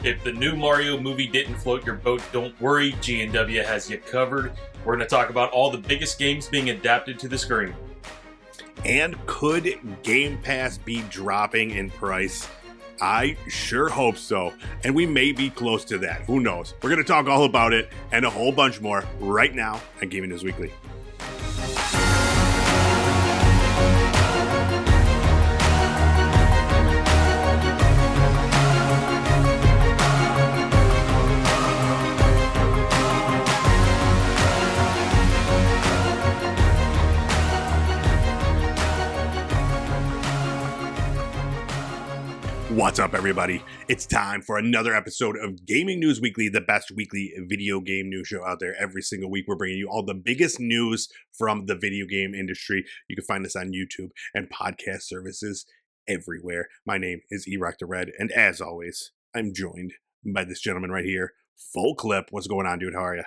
If the new Mario movie didn't float your boat, don't worry, G&W has you covered. We're going to talk about all the biggest games being adapted to the screen. And could Game Pass be dropping in price? I sure hope so. And we may be close to that. Who knows? We're going to talk all about it and a whole bunch more right now on Gaming News Weekly. What's up, everybody? It's time for another episode of Gaming News Weekly, the best weekly video game news show out there. Every single week, we're bringing you all the biggest news from the video game industry. You can find us on YouTube and podcast services everywhere. My name is E-Rock the Red, and as always, I'm joined by this gentleman right here, Full Clip. What's going on, dude? How are you?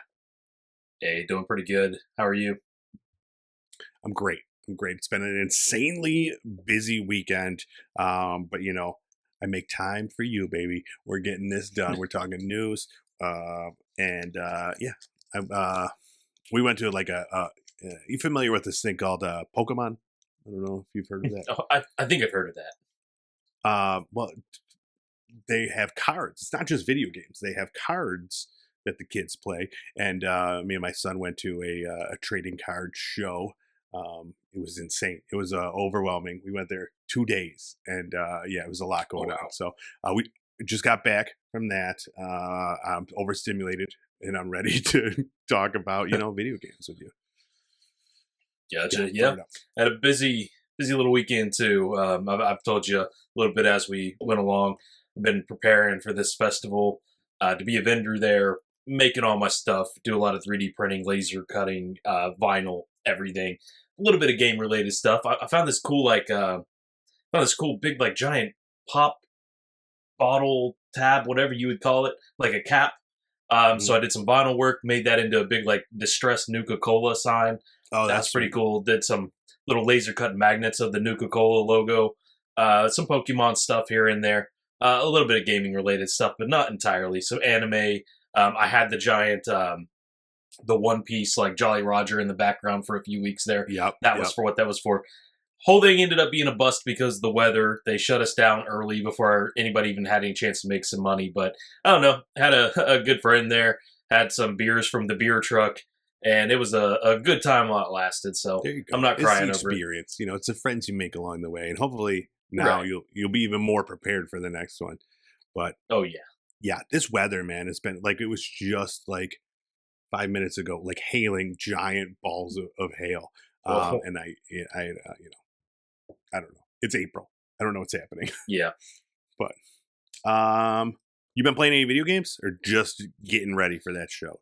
Hey, doing pretty good. How are you? I'm great. It's been an insanely busy weekend, but you know, I make time for you, baby. We're getting this done. We're talking news, we went to like you familiar with this thing called Pokemon? I don't know if you've heard of that. Oh, I think I've heard of that. Well, they have cards. It's not just video games. They have cards that the kids play. And me and my son went to a trading card show. It was insane. It was overwhelming. We went there 2 days, and it was a lot going on. So we just got back from that. I'm overstimulated, and I'm ready to talk about video games with you. Gotcha. Yeah, had a busy little weekend too. I've told you a little bit as we went along. I've been preparing for this festival to be a vendor there, making all my stuff. Do a lot of 3D printing, laser cutting, vinyl, everything. A little bit of game related stuff. I found this cool big giant pop bottle tab, whatever you would call it, like a cap. So I did some vinyl work, made that into a big distressed Nuka-Cola sign. Oh, that's pretty cool. Did some little laser cut magnets of the Nuka-Cola logo. Some Pokemon stuff here and there. A little bit of gaming related stuff, but not entirely. Some anime. I had the giant the One Piece Jolly Roger in the background for a few weeks there. That was for what that was for. Whole thing ended up being a bust because of the weather. They shut us down early before anybody even had any chance to make some money. But I don't know. Had a good friend there. Had some beers from the beer truck. And it was a good time while it lasted. So I'm not crying over it. Experience. It's the friends you make along the way. And hopefully now you'll be even more prepared for the next one. But oh, yeah. Yeah, this weather, man, has been it was just 5 minutes ago, hailing giant balls of hail. And I don't know. It's April. I don't know what's happening. Yeah. But you been playing any video games or just getting ready for that show?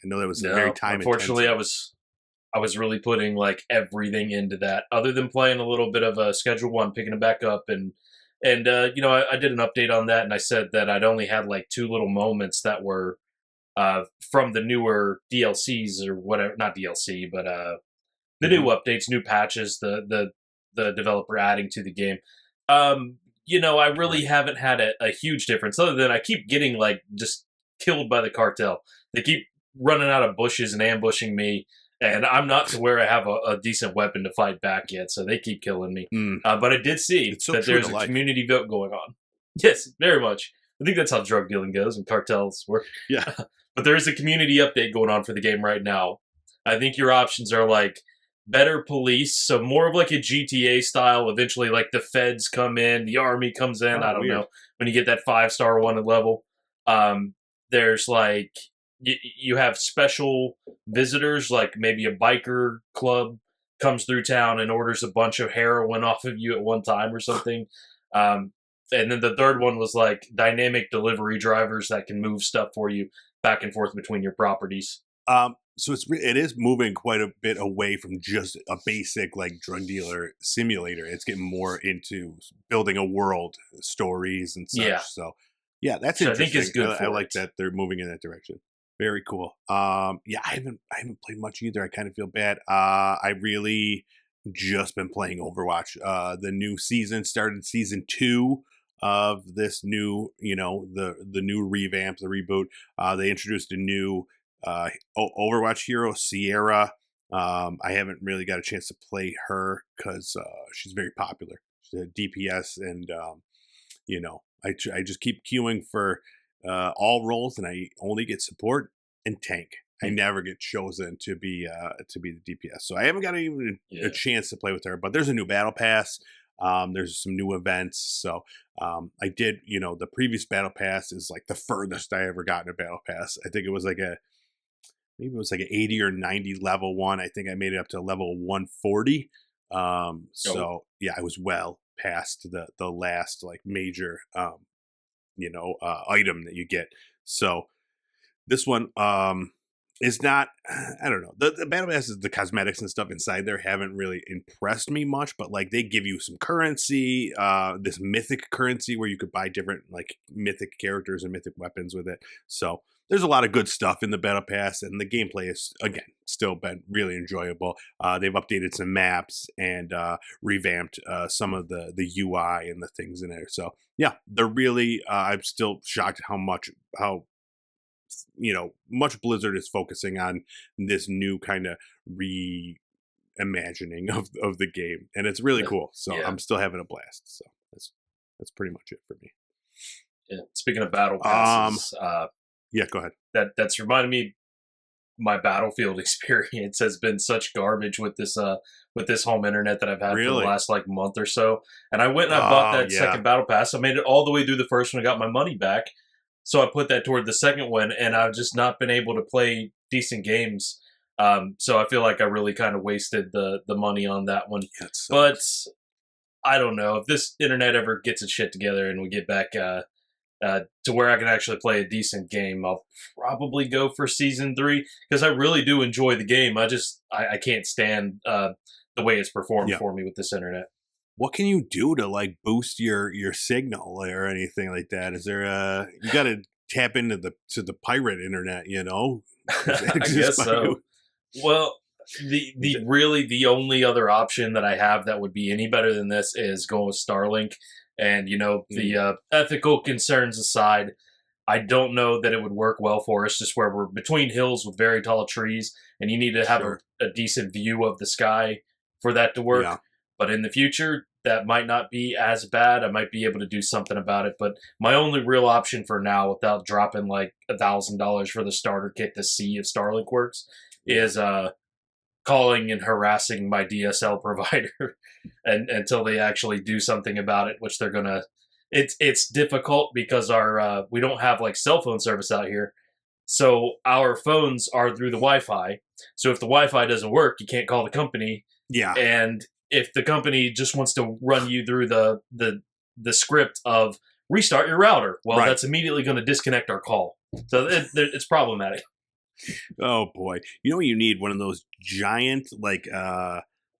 I know that was very time unfortunately, intensive. I was really putting everything into that. Other than playing a little bit of Schedule 1, picking it back up, and I did an update on that, and I said that I'd only had 2 little moments that were from the newer DLCs or whatever, not DLC, but the new updates, new patches, the developer adding to the game. I really haven't had a huge difference other than I keep getting just killed by the cartel. They keep running out of bushes and ambushing me, and I'm not to where I have a decent weapon to fight back yet, so they keep killing me. But I did see that there's a community vote going on. Yes, very much. I think that's how drug dealing goes and cartels work. Yeah. But there is a community update going on for the game right now. I think your options are better police, so more of a GTA style. Eventually, the feds come in, the army comes in. I don't know when you get that 5-star wanted level. There's you have special visitors, maybe a biker club comes through town and orders a bunch of heroin off of you at one time or something. And then the third one was dynamic delivery drivers that can move stuff for you back and forth between your properties. So it is moving quite a bit away from just a basic drug dealer simulator. It's getting more into building a world, stories and such. Yeah. So yeah, that's interesting. I think it's good. I like that they're moving in that direction. Very cool. I haven't played much either. I kind of feel bad. I really just been playing Overwatch. The new season started, season 2. of this new, the new revamp, the reboot. They introduced a new Overwatch hero, Sierra. I haven't really got a chance to play her because she's very popular. She's a DPS, and I just keep queuing for all roles, and I only get support and tank. I never get chosen to be the DPS, so I haven't got even a chance to play with her. But there's a new battle pass. There's some new events. So I did, the previous battle pass is like the furthest I ever got in a battle pass. I think it was like maybe it was like an 80 or 90 level one. I think I made it up to level 140. So yeah, I was well past the last like major, item that you get. So this one, is not, I don't know. The battle passes, the cosmetics and stuff inside there haven't really impressed me much, but like they give you some currency, this mythic currency where you could buy different like mythic characters and mythic weapons with it. So there's a lot of good stuff in the battle pass, and the gameplay is, again, still been really enjoyable. They've updated some maps and revamped some of the UI and the things in there. So yeah, they're really, I'm still shocked how much Blizzard is focusing on this new kind of reimagining of the game, and it's really cool. So Yeah. I'm still having a blast. So that's pretty much it for me. Yeah. Speaking of battle passes, Yeah, go ahead. That's reminded me. My Battlefield experience has been such garbage with this home internet that I've had for the last like month or so. And I went and I bought that second battle pass. I made it all the way through the first one. I got my money back. So I put that toward the second one, and I've just not been able to play decent games. So I feel like I really kind of wasted the money on that one. Yeah, but I don't know if this internet ever gets its shit together and we get back to where I can actually play a decent game, I'll probably go for season 3 because I really do enjoy the game. I can't stand the way it's performed for me with this internet. What can you do to like boost your signal or anything like that? Is there you got to tap into the pirate internet, I guess so. Well, the only other option that I have that would be any better than this is going with Starlink. And, the ethical concerns aside, I don't know that it would work well for us, just where we're between hills with very tall trees, and you need to have a decent view of the sky for that to work. Yeah. But in the future, that might not be as bad. I might be able to do something about it. But my only real option for now, without dropping like $1,000 for the starter kit to see if Starlink works, is calling and harassing my DSL provider and until they actually do something about it, which they're gonna. It's difficult because our we don't have like cell phone service out here, so our phones are through the Wi-Fi. So if the Wi-Fi doesn't work, you can't call the company. Yeah. And if the company just wants to run you through the script of restart your router, well, that's immediately going to disconnect our call. So it's problematic. Oh boy! You know what you need? One of those giant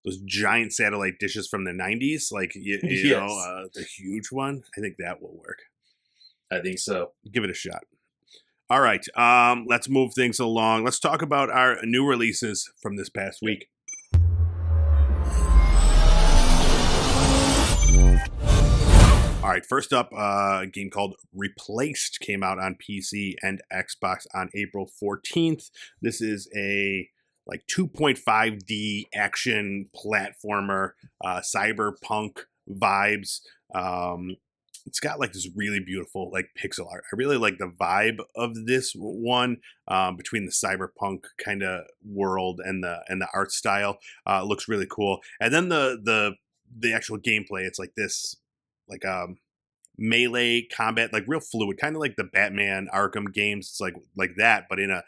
those giant satellite dishes from the 90s, like the huge one. I think that will work. I think so. Give it a shot. All right, let's move things along. Let's talk about our new releases from this past week. All right, first up, a game called Replaced came out on PC and Xbox on April 14th. This is a like 2.5D action platformer, cyberpunk vibes. It's got like this really beautiful like pixel art. I really like the vibe of this one, between the cyberpunk kind of world and the art style. It looks really cool. And then the actual gameplay, it's like this like melee combat, like real fluid, kind of like the Batman Arkham games. It's like that, but in a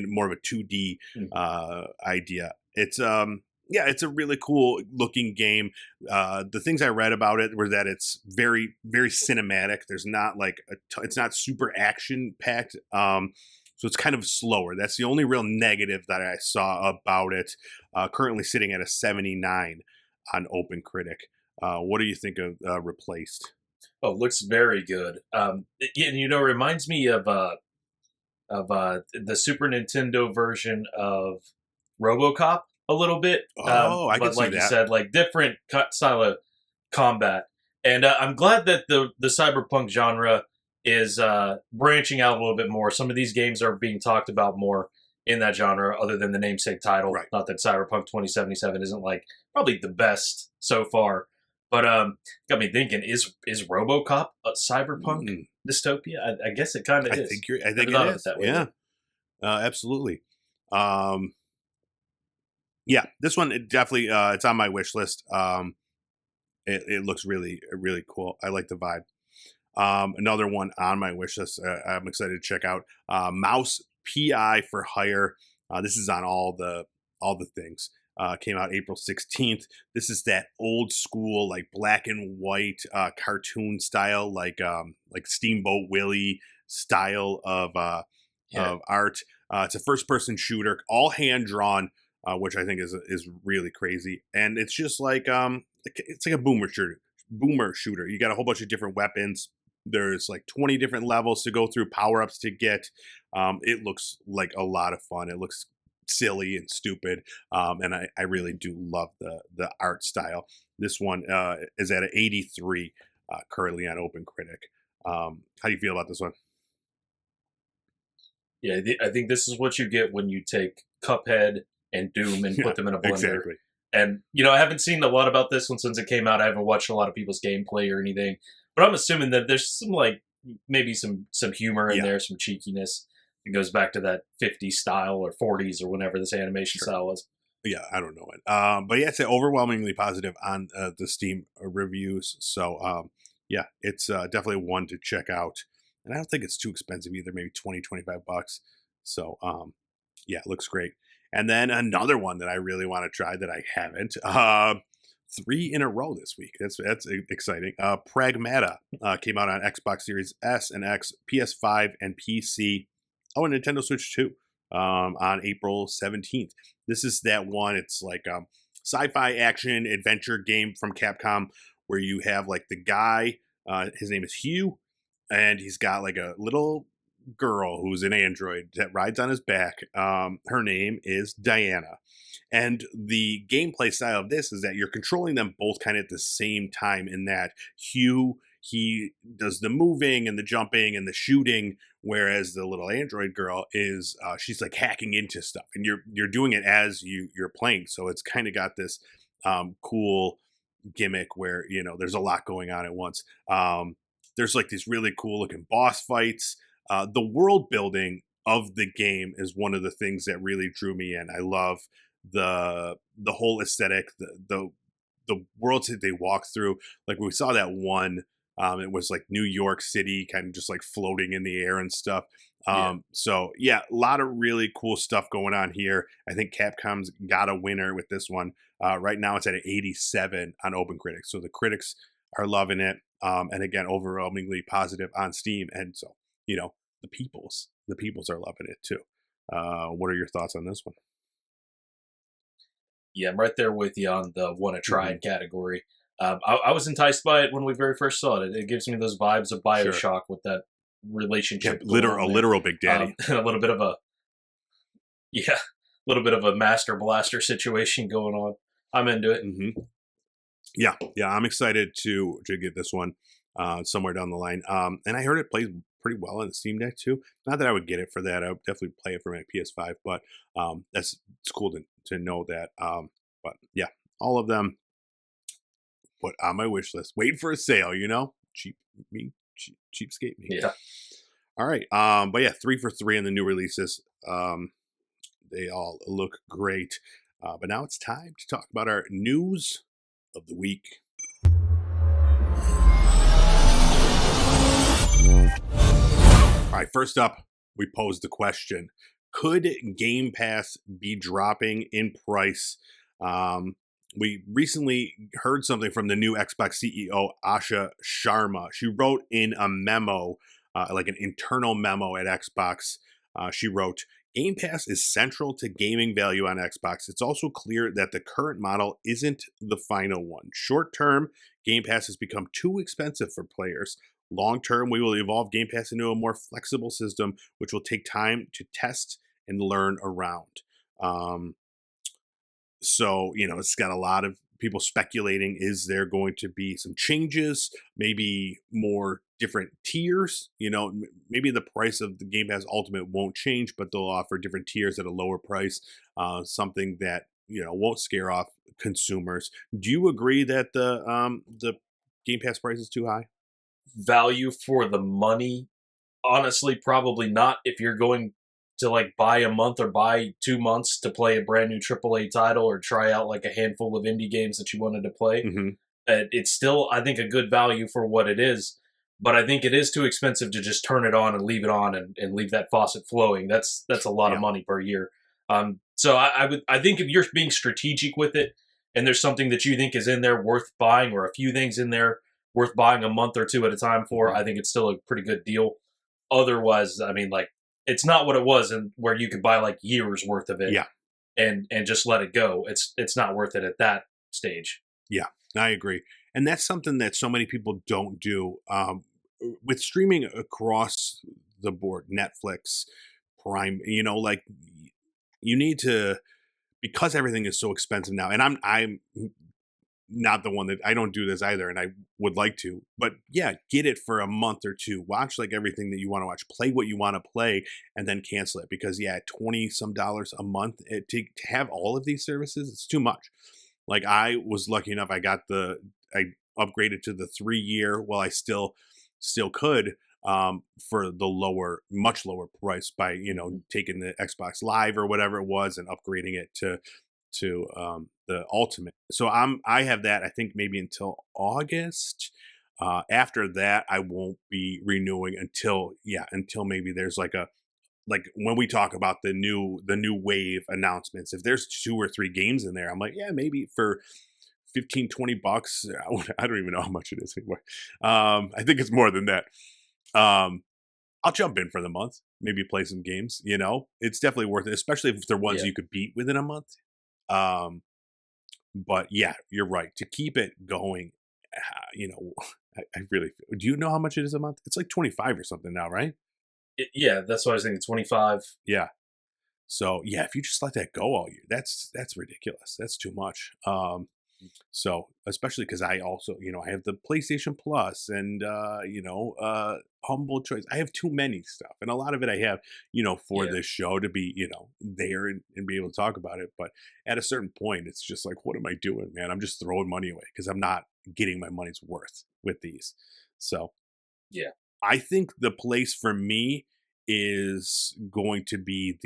more of a 2D idea. It's it's a really cool looking game. The things I read about it were that it's very, very cinematic. There's not like it's not super action packed. So it's kind of slower. That's the only real negative that I saw about it. Currently sitting at a 79 on OpenCritic. What do you think of Replaced? Oh, looks very good. It reminds me of the Super Nintendo version of RoboCop a little bit. I can see like that. you said, like different style of combat. And I'm glad that the cyberpunk genre is branching out a little bit more. Some of these games are being talked about more in that genre, other than the namesake title. Right. Not that Cyberpunk 2077 isn't like probably the best so far, but got me thinking: is RoboCop a cyberpunk Mm, dystopia? I guess it kind of is. I think Never it thought of it is. that way Yeah, though. absolutely. Um, yeah, this one it definitely it's on my wish list. It looks really cool. I like the vibe. Another one on my wish list. I'm excited to check out Mouse PI for Hire. This is on all the things. Came out April 16th. This is that old school like black and white cartoon style, like Steamboat Willie style Yeah, of art. It's a first person shooter, all hand drawn, which I think is really crazy. And it's just it's like a boomer shooter. Boomer shooter. You got a whole bunch of different weapons. There's like 20 different levels to go through, power ups to get. It looks like a lot of fun. It looks silly and stupid, and I really do love the art style. This one is at an 83 currently on Open Critic. How do you feel about this one? yeah. I think this is what you get when you take Cuphead and Doom and Yeah, put them in a blender. exactly. And I haven't seen a lot about this one since it came out. I haven't watched a lot of people's gameplay or anything, but I'm assuming that there's some like maybe some humor in Yeah, there, some cheekiness. It goes back to that 50s style or 40s or whenever this animation sure. style was. Yeah, I don't know it. But yeah, it's overwhelmingly positive on the Steam reviews. So yeah, it's definitely one to check out. And I don't think it's too expensive either, maybe 20 25 bucks. So yeah, it looks great. And then another one that I really want to try that I haven't. Three in a row this week. That's exciting. Pragmata came out on Xbox Series S and X, PS5, and PC. Oh, and Nintendo Switch too. On April 17th. This is that one. It's like sci-fi action adventure game from Capcom where you have like the guy. His name is Hugh, and he's got like a little girl who's an android that rides on his back. Her name is Diana. And the gameplay style of this is that you're controlling them both kind of at the same time, in that Hugh, he does the moving and the jumping and the shooting, whereas the little android girl is she's like hacking into stuff, and you're doing it as you're playing. So it's kind of got this cool gimmick where there's a lot going on at once. There's like these really cool looking boss fights. The world building of the game is one of the things that really drew me in. I love the whole aesthetic, the worlds that they walk through. Like we saw that one, it was like New York City, kind of just like floating in the air and stuff. Yeah. So yeah, a lot of really cool stuff going on here. I think Capcom's got a winner with this one. Right now it's at an 87 on Open Critics, so the critics are loving it. And again, overwhelmingly positive on Steam, and so you know the peoples are loving it too. What are your thoughts on this one? Yeah, I'm right there with you on the want to try Hmm. it category. I was enticed by it when we very first saw it. It gives me those vibes of Sure. Bioshock with that Yeah, relationship going on a there. literal Big Daddy. And a little bit of a yeah, a little bit of a master blaster situation going on. I'm into it. Hmm. Yeah, I'm excited to get this one somewhere down the line. And I heard it plays pretty well on the Steam Deck too. Not that I would get it for that. I would definitely play it for my PS5, but that's it's cool to know that. But yeah, all of them put on my wish list. Waiting for a sale, cheap me, cheapskate me. Yeah. All right, but yeah, 3 for 3 on the new releases. They all look great. But now it's time to talk about our news of the week. All right, first up, we posed the question: could Game Pass be dropping in price? Um, we recently heard something from the new Xbox CEO, Asha Sharma. She wrote in a memo, like an internal memo at Xbox. She wrote, Game Pass is central to gaming value on Xbox. It's also clear that the current model isn't the final one. Short term, Game Pass has become too expensive for players. Long term, we will evolve Game Pass into a more flexible system, which will take time to test and learn around. Um, so it's got a lot of people speculating, is there going to be some changes, maybe more different tiers? Maybe the price of the Game Pass Ultimate won't change, but they'll offer different tiers at a lower price, something that won't scare off consumers. Do you agree that the Game Pass price is too high? Value for the money, honestly, probably not. If you're going to like buy a month or buy 2 months to play a brand new AAA title or try out like a handful of indie games that you wanted to play, Hmm. it's still, I think, a good value for what it is. But I think it is too expensive to just turn it on and leave it on and leave that faucet flowing. That's a lot of Yeah. money per year. So I think if you're being strategic with it, and there's something that you think is in there worth buying, or a few things in there worth buying a month or two at a time for, Hmm. I think it's still a pretty good deal. Otherwise, I mean, like, it's not what it was, and where you could buy like years worth of it Yeah. and just let it go. It's not worth it at that stage. Yeah, I agree. And that's something that so many people don't do. With streaming across the board, Netflix, Prime, like you need to, because everything is so expensive now. And I'm not the one that, I don't do this either, and I would like to. But yeah, get it for a month or two. Watch like everything that you want to watch. Play what you want to play, and then cancel it. Because yeah, $20 some a month, to have all of these services, it's too much. Like I was lucky enough, I upgraded to the 3 year while I still could, for the much lower price, by taking the Xbox Live or whatever it was and upgrading it to the Ultimate. So I have that, I think, maybe until August. After that, I won't be renewing until maybe there's like when we talk about the new wave announcements. If there's 2 or 3 games in there, I'm like, yeah, maybe for 15-20 bucks. I don't even know how much it is anymore. I think it's more than that. um I'll jump in for the month, maybe play some games. It's definitely worth it, especially if they're ones Yeah. you could beat within a month. um but yeah, you're right, to keep it going. you know I really, do you know how much it is a month? It's like 25 or something now, right? Yeah, that's what I was thinking. 25. Yeah. So yeah, if you just let that go all year, that's ridiculous. That's too much. So especially because I also, I have the PlayStation Plus and Humble Choice. I have too many stuff, and a lot of it I have, for Yeah. this show to be, there and be able to talk about it. But at a certain point, it's just like, what am I doing, man? I'm just throwing money away because I'm not getting my money's worth with these. So Yeah. I think the place for me is going to be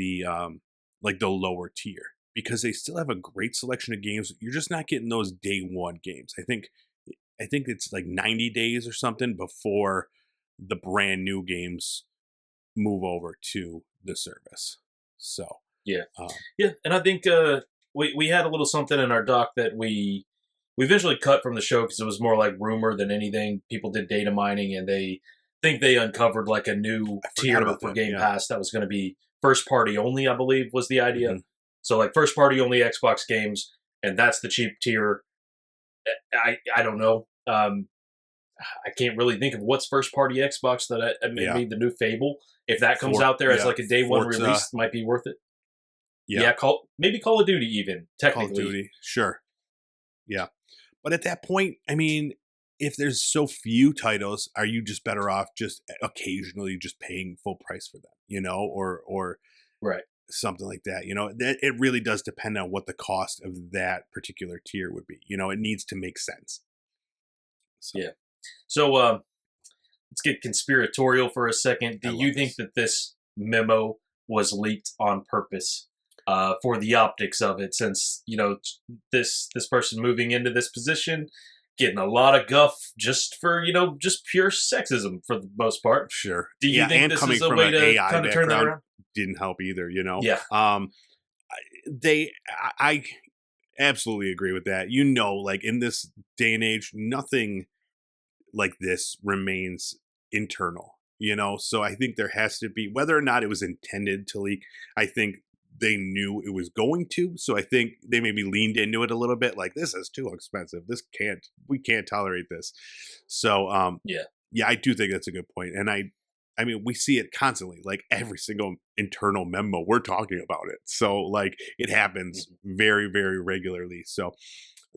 like the lower tier, because they still have a great selection of games. You're just not getting those day one games. I think it's like 90 days or something before the brand new games move over to the service. So, Yeah. um, Yeah. And I think we had a little something in our doc that we eventually cut from the show because it was more like rumor than anything. People did data mining, and they think they uncovered like a new I forgot tier about for that. Game Yeah. Pass that was going to be first party only, I believe was the idea. Hmm. So like first party only Xbox games, and that's the cheap tier. I don't know. I can't really think of what's first party Xbox that Yeah. maybe the new Fable. If that comes For out there as yeah, like a day one Forza. release, might be worth it. Yeah. Yeah, maybe Call of Duty even Call of technically. Duty. Sure. Yeah. But at that point, I mean, if there's so few titles, are you just better off just occasionally just paying full price for them, or Right. something like that? That it really does depend on what the cost of that particular tier would be. It needs to make sense. So Yeah. So let's get conspiratorial for a second. I Do love you think this. that this memo was leaked on purpose for the optics of it? Since this person moving into this position, getting a lot of guff just for just pure sexism for the most part. Sure. Do you Yeah, think and this coming is a from way an to AI kind of turn that background around? didn't help either. Yeah. They I absolutely agree with that. Like in this day and age, nothing like this remains internal. So I think there has to be, whether or not it was intended to leak, I think they knew it was going to. So I think they maybe leaned into it a little bit, like, this is too expensive. We can't tolerate this. So Yeah. yeah, I do think that's a good point. And I mean, we see it constantly, like every single internal memo, we're talking about it. So like it happens Mhm. very, very regularly. So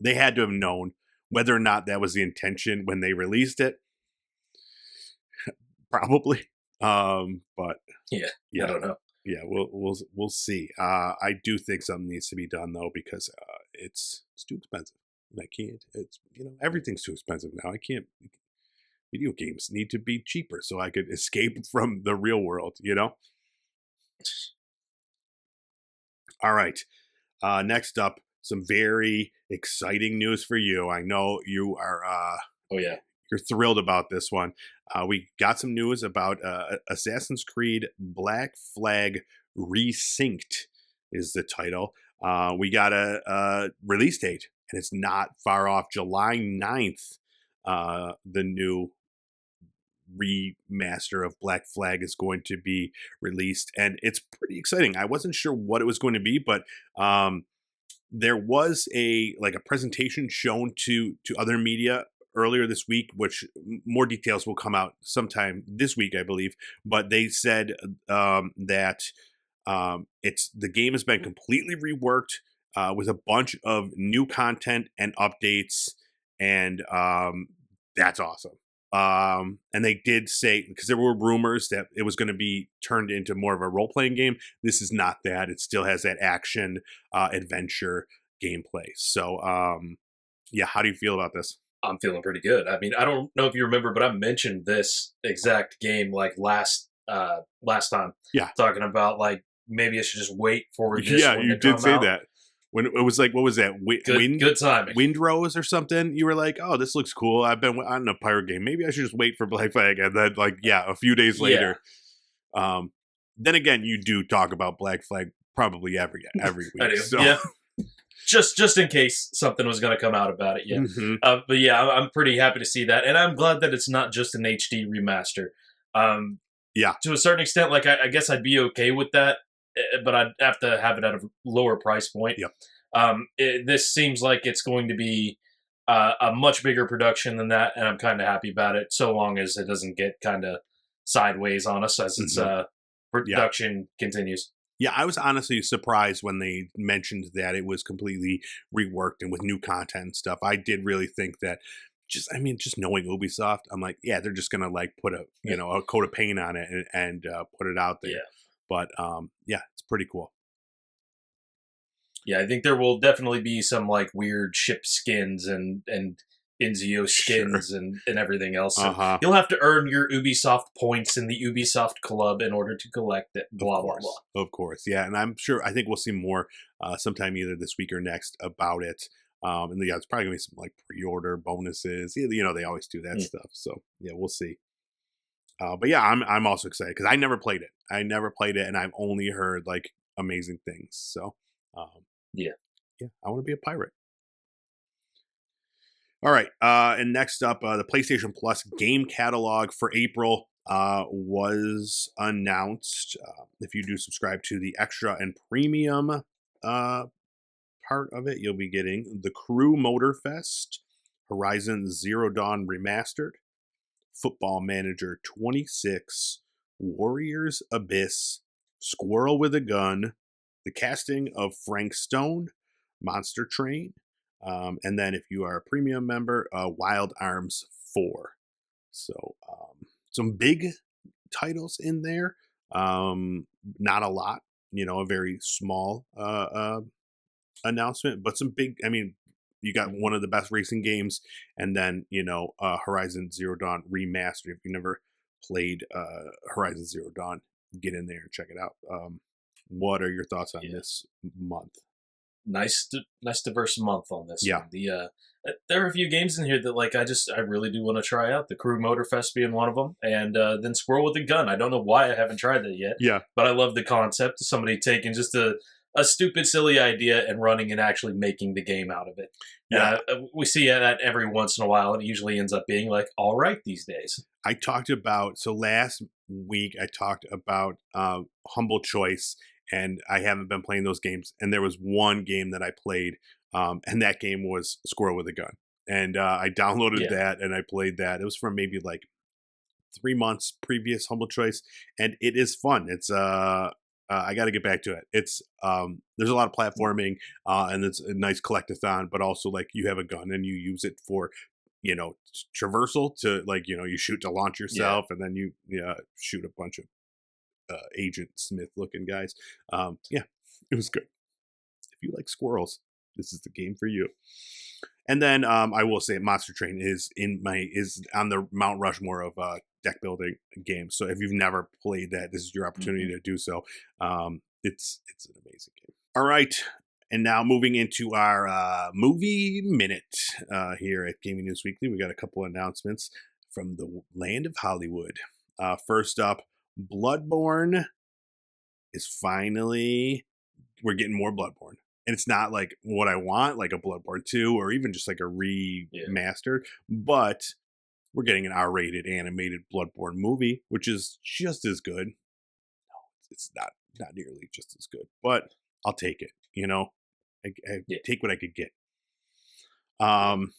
They had to have known. Whether or not that was the intention when they released it, probably. But Yeah, I yeah, don't know. yeah, we'll see. I do think something needs to be done though because it's too expensive. And I can't. It's everything's too expensive now. I can't. Video games need to be cheaper so I could escape from the real world. All right. Next up, some very exciting news for you. I know you are. Oh yeah. You're thrilled about this one. We got some news about Assassin's Creed Black Flag Resynced is the title. We got a release date, and it's not far off. July 9th, the new remaster of Black Flag is going to be released, and it's pretty exciting. I wasn't sure what it was going to be, but there was a presentation shown to other media earlier this week, which more details will come out sometime this week, I believe. But they said that it's the game has been completely reworked with a bunch of new content and updates, and that's awesome. And they did say, because there were rumors that it was going to be turned into more of a role playing game. This is not that. It still has that action adventure gameplay. So, yeah, how do you feel about this? I'm feeling pretty good. I mean, I don't know if you remember, but I mentioned this exact game like last time, Yeah, talking about like maybe I should just wait for this yeah, one you to did come say out. that when it was like, what was that? Good timing. Windrose or something. You were like, "Oh, this looks cool. I've been on a pirate game. Maybe I should just wait for Black Flag." And then, like, yeah, a few days Yeah, later, um, then again, you do talk about Black Flag probably every I week. do. So, Yeah, just in case something was going to come out about it. Yeah, mhm. but yeah, I'm pretty happy to see that, and I'm glad that it's not just an HD remaster. Um, Yeah, to a certain extent, like I guess I'd be okay with that, but I'd have to have it at a lower price point. yep, This seems like it's going to be a much bigger production than that, and I'm kind of happy about it, so long as it doesn't get kind of sideways on us as its hmm yeah. production continues. Yeah, I was honestly surprised when they mentioned that it was completely reworked and with new content and stuff. I did really think that just knowing Ubisoft, I'm like, yeah, they're just gonna like put a Yeah, a coat of paint on it and put it out there. yeah, But yeah, it's pretty cool. yeah. I think there will definitely be some like weird ship skins and Inzio Sure. skins and everything else. Uh So huh. you'll have to earn your Ubisoft points in the Ubisoft Club in order to collect it. Of Blah blah blah. course, of course, yeah, and I'm sure. I think we'll see more sometime either this week or next about it. And yeah, it's probably gonna be some like pre-order bonuses. Yeah, they always do that Mm, stuff. So yeah, we'll see. But yeah, I'm also excited because I never played it. I never played it, and I've only heard like amazing things. So um, yeah, yeah, I want to be a pirate. All right, and next up, the PlayStation Plus game catalog for April was announced. If you do subscribe to the extra and premium part of it, you'll be getting the Crew Motorfest, Horizon Zero Dawn Remastered, Football Manager 26, Warriors Abyss, Squirrel with a Gun, the casting of Frank Stone, Monster Train, and then if you are a premium member, Wild Arms 4. So some big titles in there. Not a lot, a very small announcement, but some big. I mean, you got one of the best racing games, and then Horizon Zero Dawn Remastered. If you never played Horizon Zero Dawn, get in there and check it out. What are your thoughts on yeah. this month? Nice diverse month on this Yeah, one. There are a few games in here that like I really do want to try out. The Crew Motorfest being one of them, and then Squirrel with a Gun. I don't know why I haven't tried that yet, yeah, but I love the concept of somebody taking just a stupid, silly idea and running and actually making the game out of it. And yeah. we see that every once in a while, and it usually ends up being like all right these days. I talked about so last week I talked about Humble Choice, and I haven't been playing those games. And there was one game that I played, and that game was Squirrel with a Gun. And I downloaded Yeah, that and I played that. It was from maybe like 3 months previous Humble Choice, and it is fun. It's I got to get back to it. It's there's a lot of platforming, and it's a nice collectathon, but also like you have a gun and you use it for, traversal to like you shoot to launch Yeah. yourself, and then you shoot a bunch of Agent Smith looking guys. Yeah, it was good. If you like squirrels, this is the game for you. And then I will say Monster Train is on the Mount Rushmore of deck building games. So if you've never played that, this is your opportunity Hmm. to do so. It's an amazing game. All right. And now moving into our movie minute here at Gaming News Weekly, we got a couple announcements from the land of Hollywood. First up, Bloodborne is finally, we're getting more Bloodborne. And it's not like what I want, like a Bloodborne 2 or even just like a Yeah. remastered, but we're getting an R-rated animated Bloodborne movie, which is just as good. It's not nearly just as good, but I'll take it. I Yeah. take what I could get. Yeah. Um,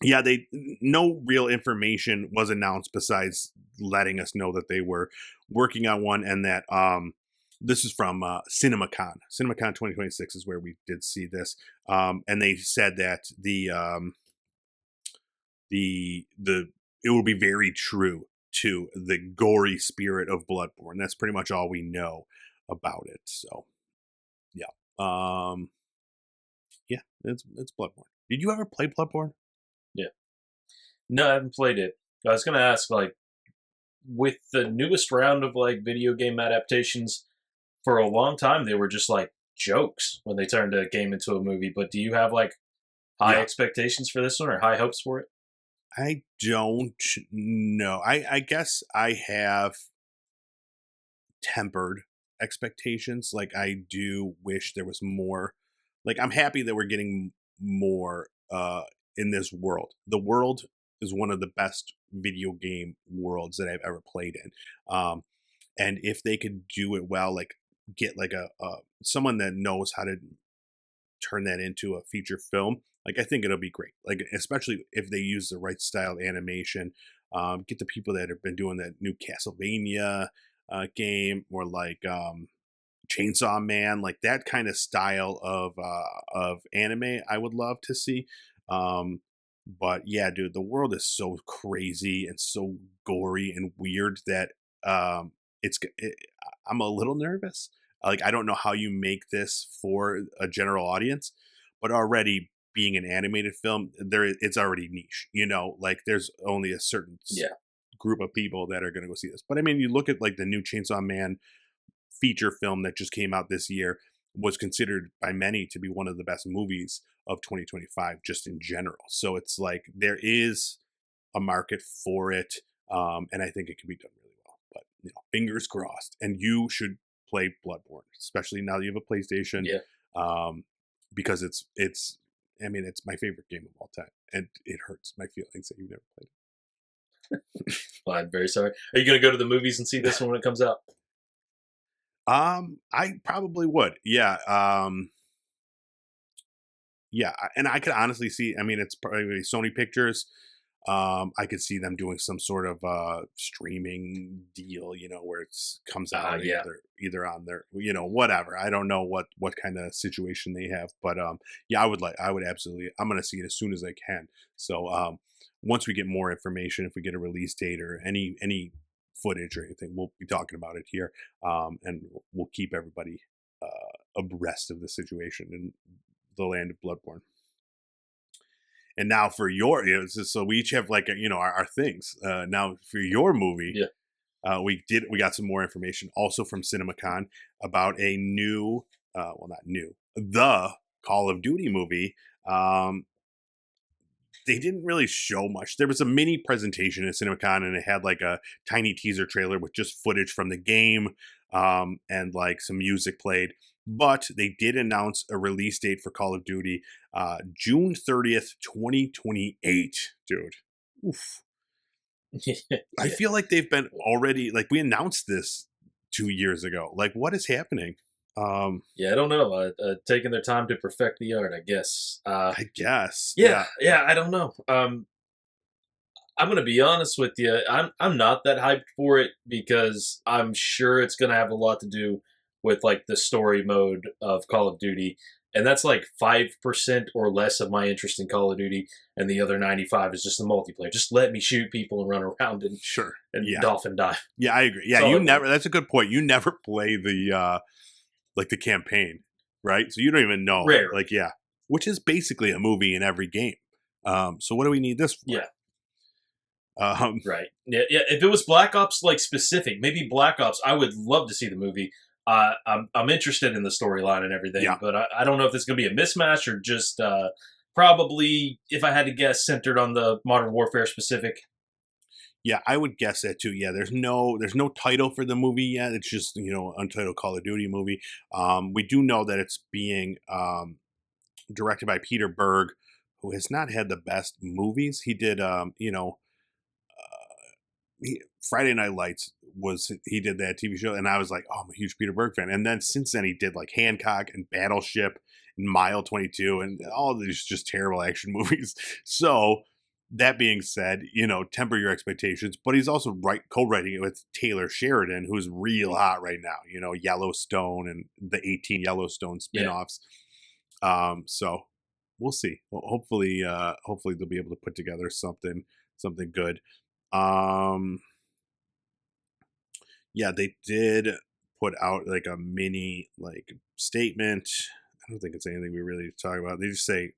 yeah, they no real information was announced besides letting us know that they were working on one, and that this is from CinemaCon 2026 is where we did see this, and they said that the it will be very true to the gory spirit of Bloodborne. That's pretty much all we know about it. So yeah, yeah, it's Bloodborne. Did you ever play Bloodborne? Yeah. No, I haven't played it. I was gonna ask, like, with the newest round of like video game adaptations, for a long time they were just like jokes when they turned a game into a movie. But do you have like high Yeah, expectations for this one or high hopes for it? I don't know. I guess I have tempered expectations. Like I do wish there was more. Like I'm happy that we're getting more in this world. The world is one of the best video game worlds that I've ever played in. And if they could do it well, like get like a someone that knows how to turn that into a feature film, like I think it'll be great. Like especially if they use the right styled animation, get the people that have been doing that new Castlevania game, or like Chainsaw Man, like that kind of style of anime. I would love to see. Um, but yeah, dude, the world is so crazy and so gory and weird that I'm a little nervous. Like I don't know how you make this for a general audience, but already being an animated film, it's already niche. Like there's only a certain Yeah. group of people that are going to go see this. But I mean, you look at like the new Chainsaw Man feature film that just came out this year, was considered by many to be one of the best movies of 2025 just in general. So it's like there is a market for it, and I think it can be done really well. But fingers crossed. And you should play Bloodborne, especially now that you have a PlayStation, Yeah. um, because it's. I mean, it's my favorite game of all time, and it hurts my feelings that you've never played Well, I'm very sorry. Are you gonna go to the movies and see this one when it comes out? it. I probably would. Yeah. Yeah, and I could honestly see. I mean, it's probably Sony Pictures. I could see them doing some sort of streaming deal, where it's comes out Yeah. either on their, whatever. I don't know what kind of situation they have, but yeah, I would absolutely. I'm gonna see it as soon as I can. So once we get more information, if we get a release date or any footage or anything, we'll be talking about it here, and we'll keep everybody abreast of the situation in the land of Bloodborne. And now for your, so we each have like our things. Now for your movie, Yeah. we got some more information also from CinemaCon about a new, well not new, the Call of Duty movie. They didn't really show much. There was a mini presentation at CinemaCon, and it had like a tiny teaser trailer with just footage from the game, and like some music played. But they did announce a release date for Call of Duty, June 30th, 2028. Dude, oof. I Yeah. feel like they've been already like we announced this 2 years ago. Like, what is happening? Um, Yeah, I don't know. Taking their time to perfect the art, I guess. I guess, Yeah, yeah, yeah, I don't know. I'm gonna be honest with you. I'm not that hyped for it because I'm sure it's gonna have a lot to do with like the story mode of Call of Duty, and that's like 5% or less of my interest in Call of Duty, and the other 95 is just the multiplayer. Just let me shoot people and run around Sure. and Yeah. dolphin dive. Yeah, I agree. Yeah, That's all you I want. never. That's a good point. You never play the like the campaign, right? So you don't even know. Rarely. Like, yeah, which is basically a movie in every game. So what do we need this for? Yeah. Um, Right. Yeah. Yeah. If it was Black Ops like specific, maybe Black Ops, I would love to see the movie. I'm interested in the storyline and everything, yeah, but I don't know if it's going to be a mismatch or just probably, if I had to guess, centered on the Modern Warfare specific. yeah, I would guess that too. Yeah, there's no title for the movie yet. It's just untitled Call of Duty movie. We do know that it's being directed by Peter Berg, who has not had the best movies. He did Friday Night Lights was he did that TV show, and I was like, oh, I'm a huge Peter Berg fan. And then since then, he did like Hancock and Battleship and Mile 22 and all of these just terrible action movies. So that being said, temper your expectations. But he's also co-writing it with Taylor Sheridan, who's real hot right now. Yellowstone and the 18 Yellowstone Yeah. spinoffs. So we'll see. Well, hopefully they'll be able to put together something good. Um, yeah, they did put out like a mini like statement. I don't think it's anything we really need to talk about. They just say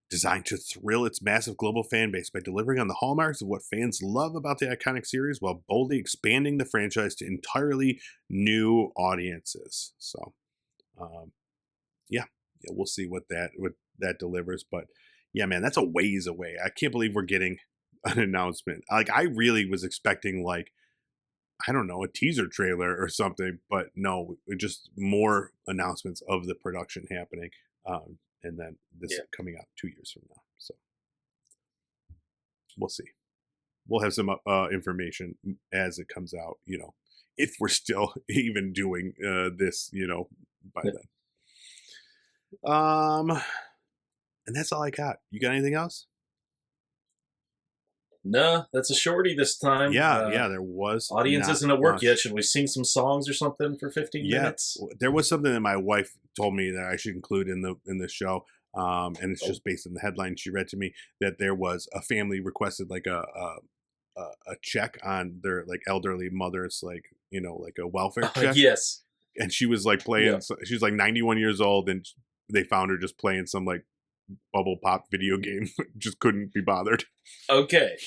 designed to thrill its massive global fan base by delivering on the hallmarks of what fans love about the iconic series while boldly expanding the franchise to entirely new audiences. So, um, yeah, we'll see what that delivers. But yeah, man, that's a ways away. I can't believe we're getting an announcement. Like I really was expecting like I don't know, a teaser trailer or something, but no, just more announcements of the production happening. And then this Yeah. coming out 2 years from now. So we'll see. We'll have some information as it comes out, if we're still even doing this, by then. And that's all I got. You got anything else? No, that's a shorty this time. Yeah, there was Audience not isn't at work yet. much. Should we sing some songs or something for 15 Yeah, minutes? there was something that my wife told me that I should include in the show, and it's Oh, just based on the headline she read to me that there was a family requested like a check on their like elderly mother's like like a welfare check, yes. and she was like Yeah. playing. She was like 91 years old, and they found her just playing some like bubble pop video game. Just couldn't be bothered. Okay.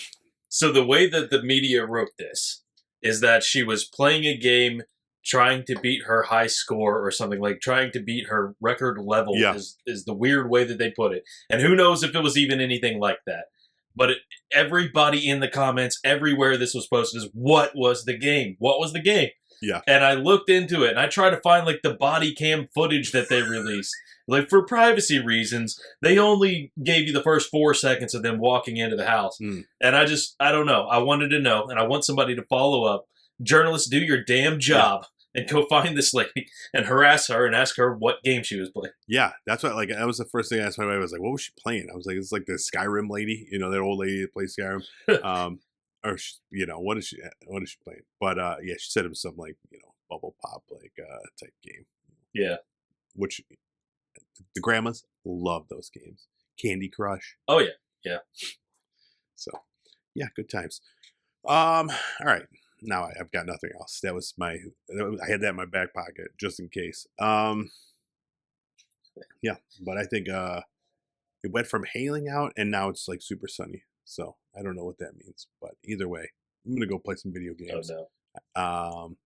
So the way that the media wrote this is that she was playing a game trying to beat her high score or something, like trying to beat her record level Yeah, is the weird way that they put it. And who knows if it was even anything like that. But everybody in the comments everywhere this was posted is, what was the game? What was the game? yeah, And I looked into it and I tried to find like the body cam footage that they released. Like for privacy reasons, they only gave you the first 4 seconds of them walking into the house. mm, And I don't know. I wanted to know, and I want somebody to follow up. Journalists, do your damn yeah. job and go find this lady and harass her and ask her what game she was playing. Yeah, that's what like that was the first thing I asked my wife. I was like, "What was she playing?" I was like, "It's like the Skyrim lady, that old lady that plays Skyrim." Um, or what is she playing? But yeah, she said it was some like bubble pop like type game, Yeah. which the grandmas love those games. Candy Crush. Oh yeah. Yeah. So yeah, good times. All right. Now I've got nothing else. I had that in my back pocket just in case. Yeah, but I think it went from hailing out and now it's like super sunny. So I don't know what that means, but either way, I'm gonna go play some video Oh games. no. Um,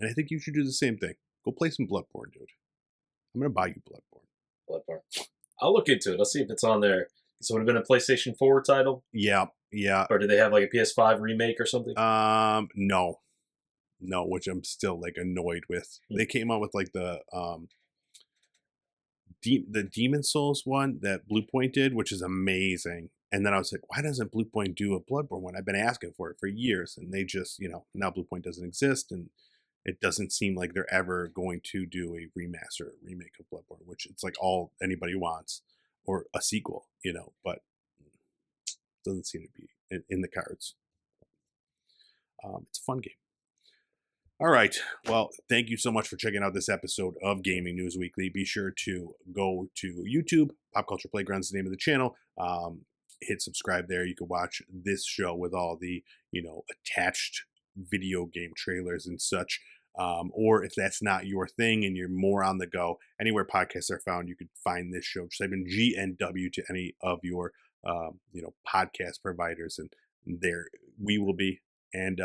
and I think you should do the same thing. Go play some Bloodborne, dude. I'm gonna buy you Bloodborne. Bloodborne. I'll look into it. I'll see if it's on there. So it would have been a PlayStation 4 title, Yeah, yeah. or do they have like a PS5 remake or something? No, no, which I'm still like annoyed with. Hmm. They came out with like the Demon Souls one that Bluepoint did, which is amazing. And then I was like, why doesn't Bluepoint do a Bloodborne one? I've been asking for it for years, and they just, now Bluepoint doesn't exist, and it doesn't seem like they're ever going to do a remaster, remake of Bloodborne, which it's like all anybody wants, or a sequel, but doesn't seem to be in the cards. It's a fun game. All right. Well, thank you so much for checking out this episode of Gaming News Weekly. Be sure to go to YouTube. Pop Culture Playground is the name of the channel. Hit subscribe there. You can watch this show with all the, attached video game trailers and such. Or if that's not your thing and you're more on the go, anywhere podcasts are found, you can find this show. Just type in GNW to any of your, podcast providers, and there we will be. And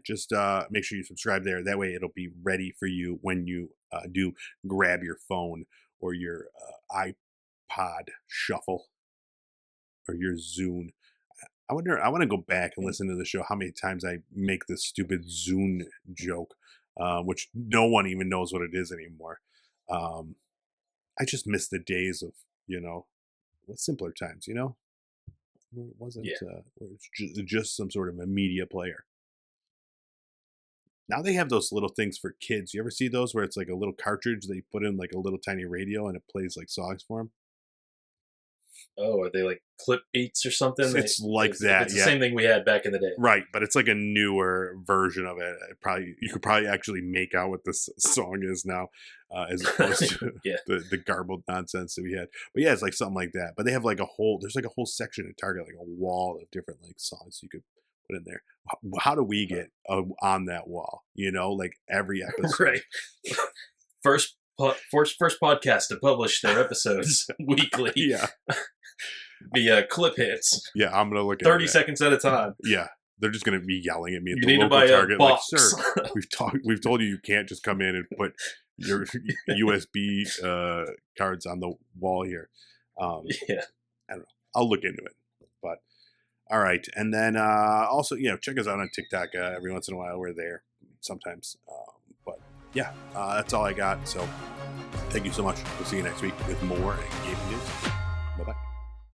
just make sure you subscribe there. That way it'll be ready for you when you do grab your phone or your iPod Shuffle or your Zune. I want to go back and listen to the show how many times I make this stupid Zune joke, which no one even knows what it is anymore. I just miss the days of, what simpler times, where it wasn't, where it's just some sort of a media player. Now they have those little things for kids. You ever see those where it's like a little cartridge that you put in like a little tiny radio and it plays like songs for them? Oh, are they like clip beats or something? It's like that. It's the same thing we had back in the day. Right, but it's like a newer version of it. You could probably actually make out what this song is now, as opposed to the garbled nonsense that we had. But yeah, it's like something like that. But they have like there's like a whole section at Target, like a wall of different like songs you could put in there. How do we get on that wall? Like every episode. Right. First podcast to publish their episodes weekly. Yeah. The clip hits. Yeah, I'm gonna look at 30 seconds at a time. Yeah, they're just gonna be yelling at me at you the need local to buy Target. A box. Like, sir, we've told you can't just come in and put your USB cards on the wall here. Yeah, I don't know. I'll look into it. But all right, and then also check us out on TikTok. Every once in a while, we're there sometimes. But yeah, that's all I got. So thank you so much. We'll see you next week with more gaming news. Bye bye.